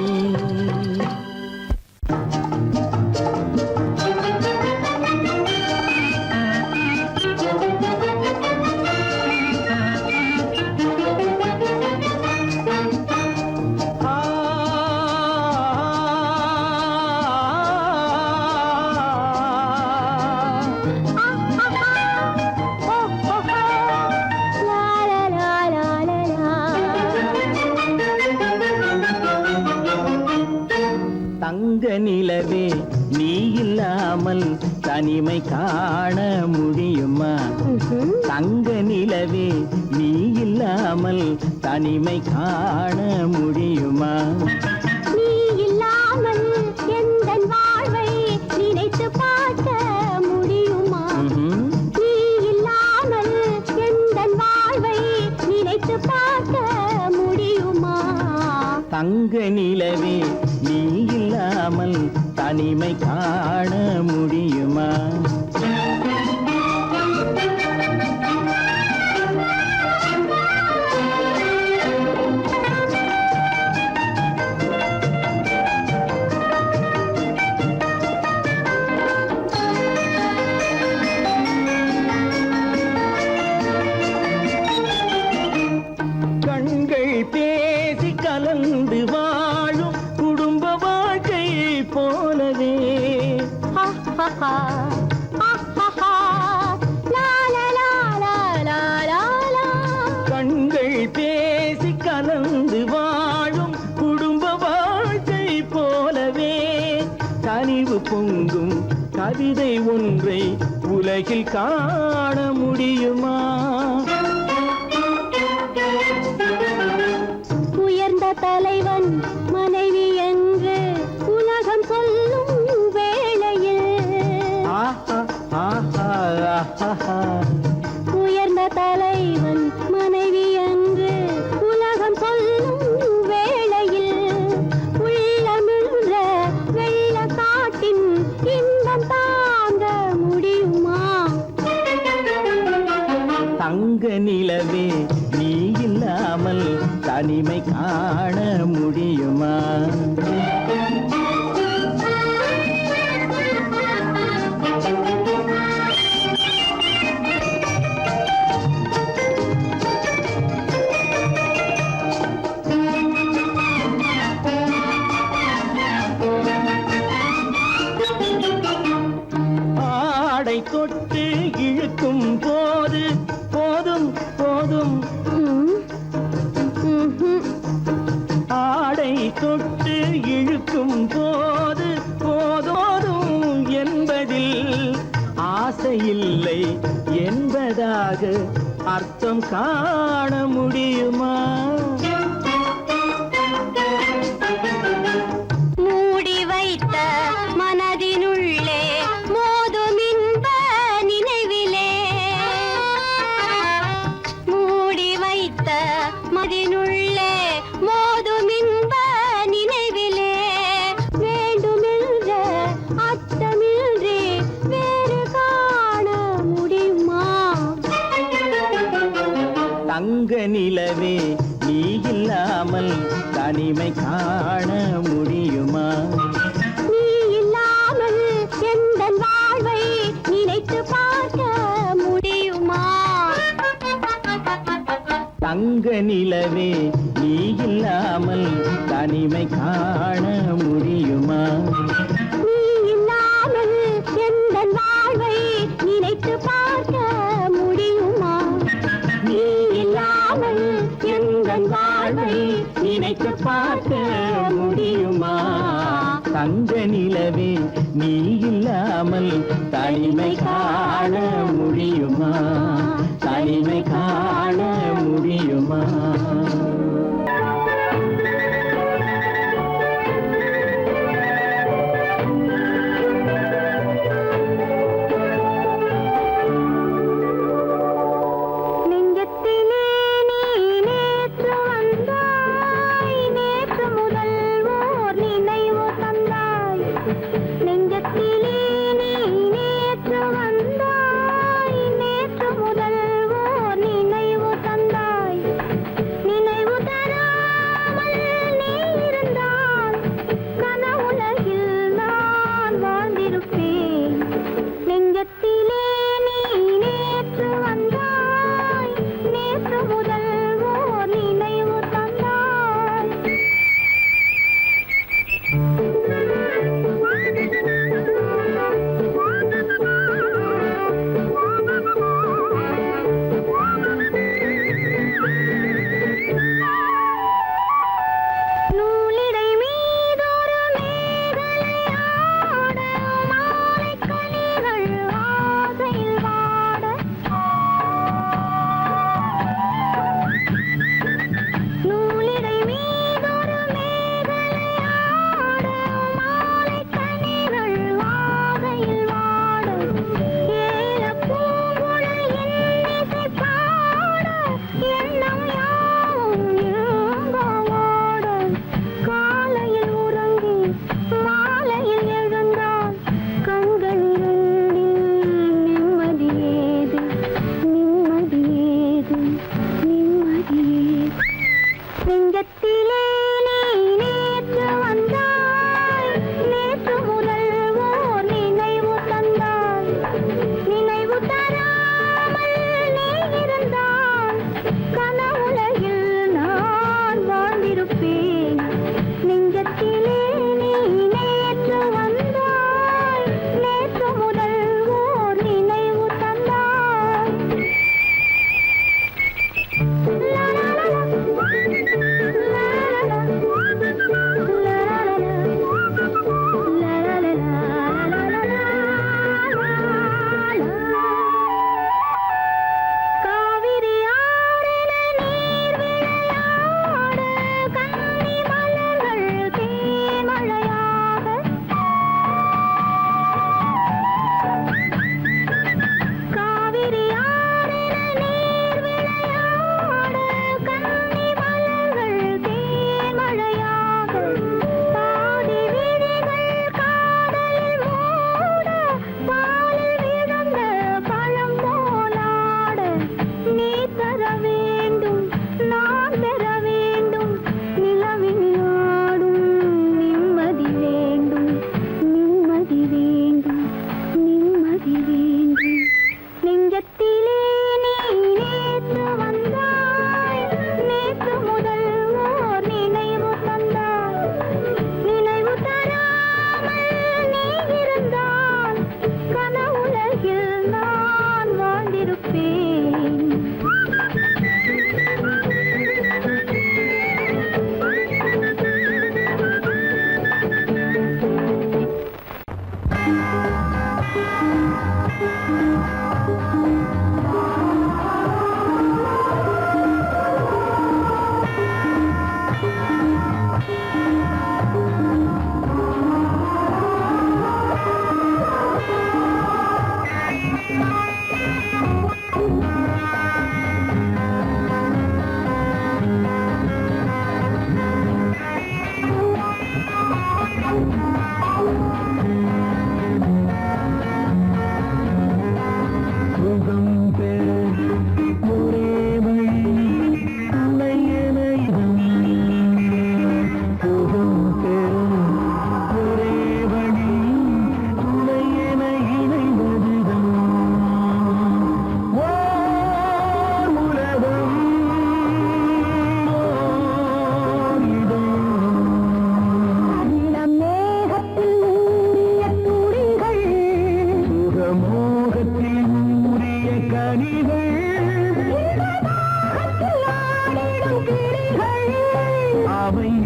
தங்க நிலவே நீ இல்லாமல் தனிமை காண முடியுமா தங்க நிலவே நீ இல்லாமல் தனிமை காண முடியுமா நீ இல்லாமல் எந்தன் வாழ்வை நினைத்து பார்க்க முடியுமா நீ இல்லாமல் எந்தன் வாழ்வை நினைத்து பார்க்க முடியுமா தங்க நிலவே நீ இல்லாமல் தனிமை காண முடியுமா கண்கள் பேசி கலந்து வாழும் குடும்ப வாழ்க்கை போலவே கண்கள் பேசி கலந்து வாழும் குடும்ப வாழ்க்கை போலவே கனிவு பொங்கும் கவிதை ஒன்றை உலகில் காண முடியுமா உயர்ந்த தலைவன் மனைவி என்று உலகம் சொல்லும் வேளையில் உயர்ந்த தலைவன் மனைவி என்று உலகம் சொல்லும் வேளையில் உள்ளமிழ்ற வெள்ள காட்டின் இன்பம் தாங்க முடியுமா தங்க நிலவே நீ இல்லாமல் தனிமை காண முடியுமா ஆடை தொட்டு இழுக்கும் போது போதும் போதும் ஆடை தொட்டு இழுக்கும் போது போதோதும் என்பதில் ஆசையில்லை என்பதாக அர்த்தம் காண முடியுமா மூடி வைத்த மனதினுள்ளே மோதும் இன்ப நினைவிலே மூடி வைத்த மனதினுள்ளே மோதும் இன்ப நினைவிலே வேண்டுமென்ற அர்த்தமின்றி வேறு காண முடியுமா தங்க நிலவே நீ இல்லாமல் தனிமை காண முடியுமா நீ இல்லாமல் எந்தன் வாழ்வை நினைத்து பார்க்க முடியுமா தங்க நிலவே நீ இல்லாமல் தனிமை காண முடியுமா நீ இல்லாமல் எந்தன் வாழ்வை நினைத்து பார்க்க முடியுமா நீ இல்லாமல் எந்தன் வாழ்வை நினைத்து பார்க்க முடியுமா? தங்க நிலவே நீ இல்லாமல் தனிமை காண முடியுமா? தனிமை காண முடியுமா? நினைவு தந்தாய்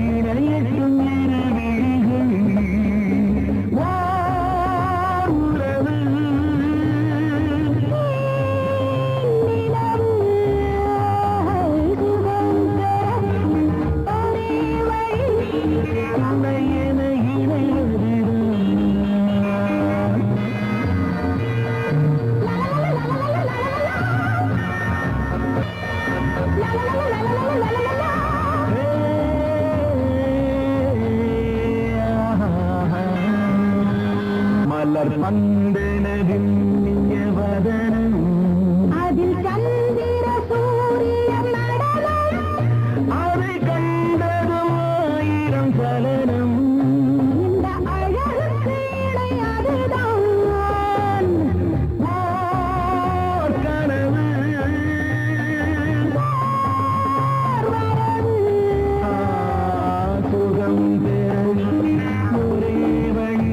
இணையட்டும் இரு விழிகள் உறவு துணையென மலர் பந்தனதின் வதனம் அதில் சந்திர சூரிய நடனம் அதை கண்டதும் ஆயிரம் சலனம் இந்த அழகுக்கு இணை அதுதான் ஓர் கனவு சுகம் பெறும் ஒரே வழி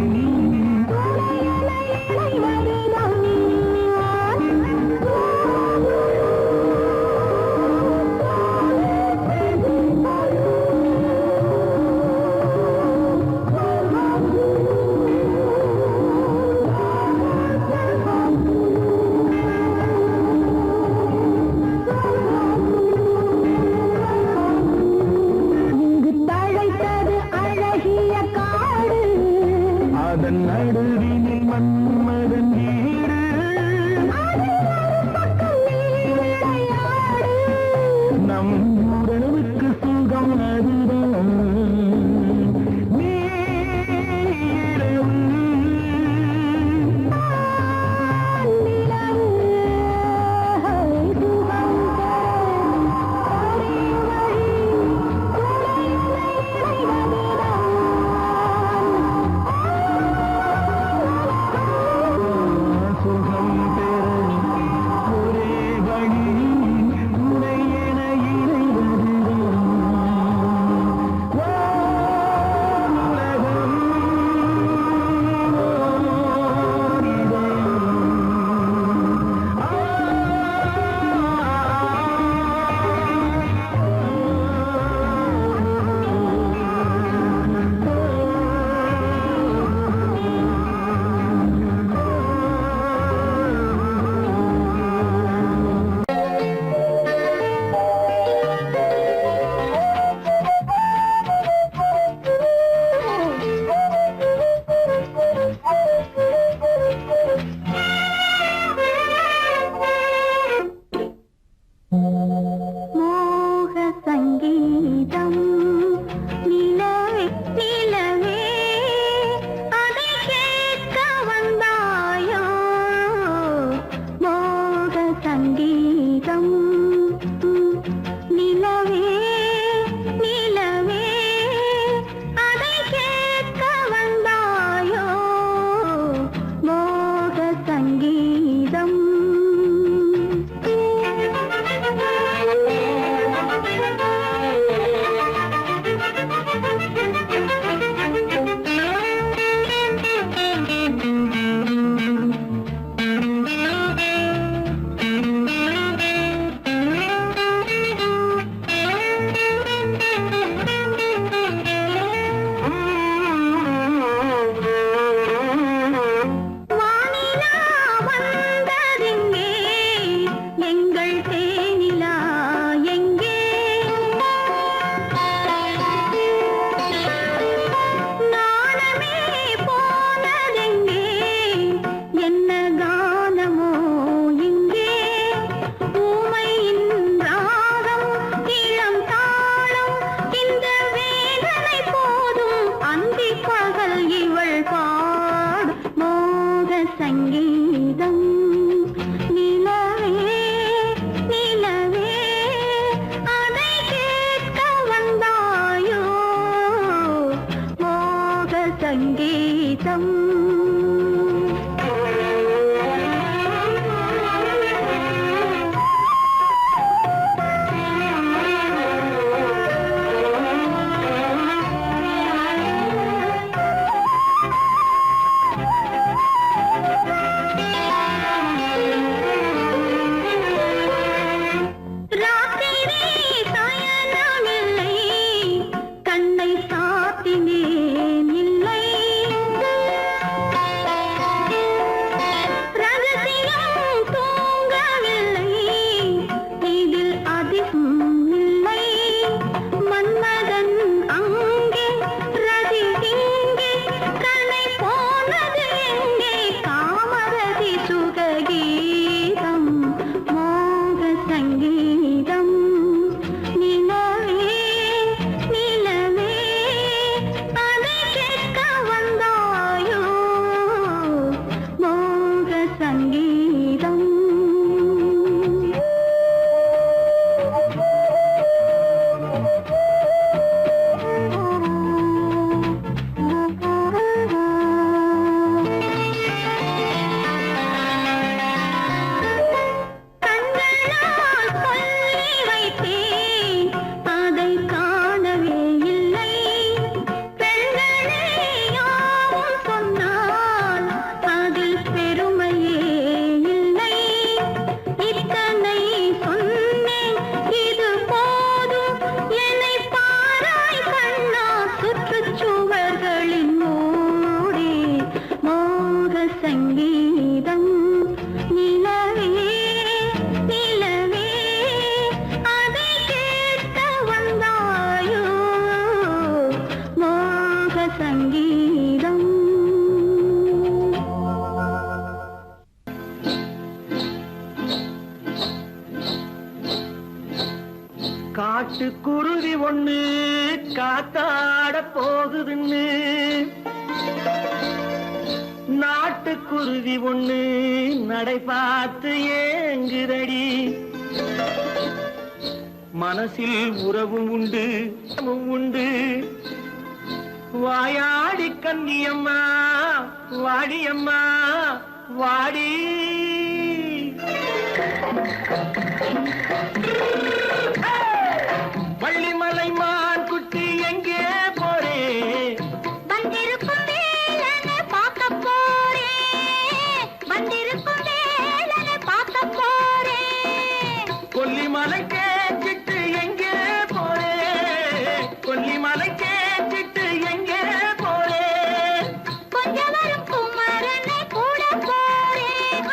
இங்கு தழைத்தது அழகிய காடு அதன் நடுவினில் மன்மதன் வீடு பக்கம் நீ விளையாடு நம் உறவுக்கு சுகம் அதுதான் நீரவு நிலவு சுகம் ஒரே வழி சுகம் பெறும் ஒரே வழி துணையென இணைவதுதான் உலகம் மோக சங்கீதம் நிலவே நிலவே அதை கேட்க வந்தாயோ மோக சங்கீதம் நிலவே நிலவே அதை கேட்க வந்தாயோ மோக சங்கீதம் வானிலா வந்ததெங்கே எங்கள் தேனிலா எங்கே நாணமே போனதெங்கே என்ன கானமோ இங்கே ஊமையின் ராகம் இளம் தாளம் இந்த வேதனை போதும் அந்தி பகல் இவள் பாடு மோக சங்கீதம் நிலவே நிலவே அதை கேட்க வந்தாயோ மோக சங்கீதம் ராத்திரி சயனமில்லை கண்ணை குருவி ஒண்ணு காத்தாட போகுதுன்னு நாட்டுக்குருவி ஒண்ணு நடை பார்த்து ஏங்குதடி மனசில் உறவும் உண்டு உண்டு வாயாடி கன்னியம்மா வாடியம்மா வாடி வள்ளிமலை மான் குட்டி எங்கே போறே வந்திருக்கும் வேலனை பார்க்க போறேன் வந்திருக்கும் வேலனை பார்க்க போறேன் கொல்லிமலை கேச்சிட்டு எங்கே போறே கொல்லிமலை கேச்சிட்டு எங்கே போறே கொஞ்சம் வரும் குமரனை கூட போறேன்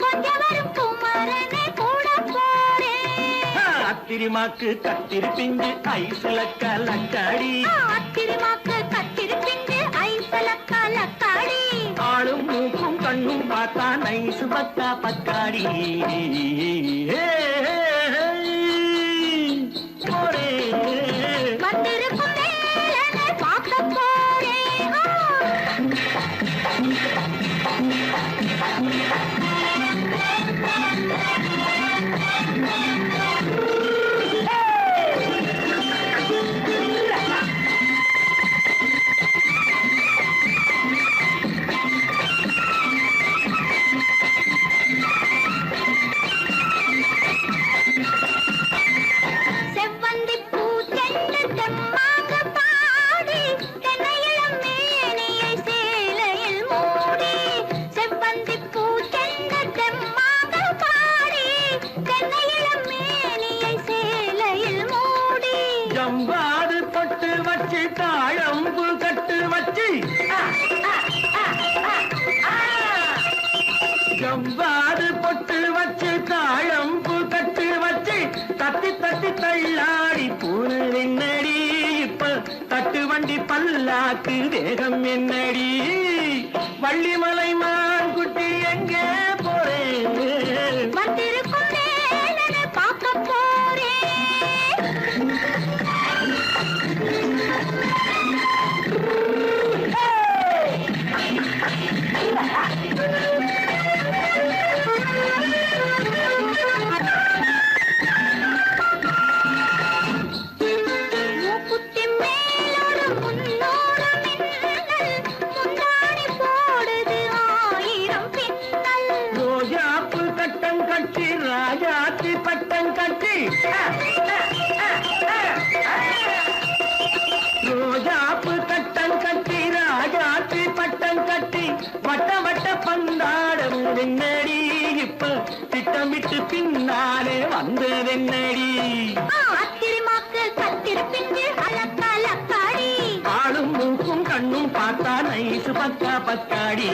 கொஞ்சம் வரும் குமரனை கூட போறேன் அத்திரிமாக்கு கத்திருப்பிஞ்சு ஐசுல கலக்காடி அத்திரிமாக்கு கத்திருப்பிஞ்சு ஐசல கலக்காடி ஆளும் மூக்கும் கண்ணும் பார்த்தா நைசு பக்கா பக்காடி போரே வந்திருக்கும் வேலனை பார்க்க போறேன் செவ்வந்தி பூ செண்டு தெம்மாக பாடி தென்னையிளம் மேனியை சேலையில் மூடி செவ்வந்தி பூ செண்டு தெம்மாக பாடி தென்னையிளம் மேனியை சேலையில் மூடி ஜம்பாது பட்டு வச்சு தாழம்பு கட்டு வச்சு ஜம்பாது பொட்டு வச்சு தாழம்பு கட்டு வச்சு தட்டி தட்டி தள்ளாடி பூனு என்னடி இப்ப தட்டு வண்டி பல்லாக்கு வேகம் என்னடி வள்ளிமலை மான் குட்டி எங்கே போறேன் வந்திருக்கும் வேலனை பார்க்க போறேன் மூக்குத்தி மேலோடு முன்னோடு மின்னல் முந்தாணி போடுது ஆயிரம் பின்னல் ரோஜாப்பு கட்டம் கட்டி ராஜாத்தி பட்டம் கட்டி ரோஜாப்பு கட்டம் கட்டி ராஜாத்தி பட்டம் கட்டி வட்ட வட்ட பந்தாடம் என்னடி இப்ப திட்டமிட்டு பின்னாலே வந்ததென்னடி அத்திரிமாக்கு கத்திருப்பிஞ்சு அலக்காடி ஆளும் மூக்கும் கண்ணும் பார்த்தா நைசு பக்கா பக்காடி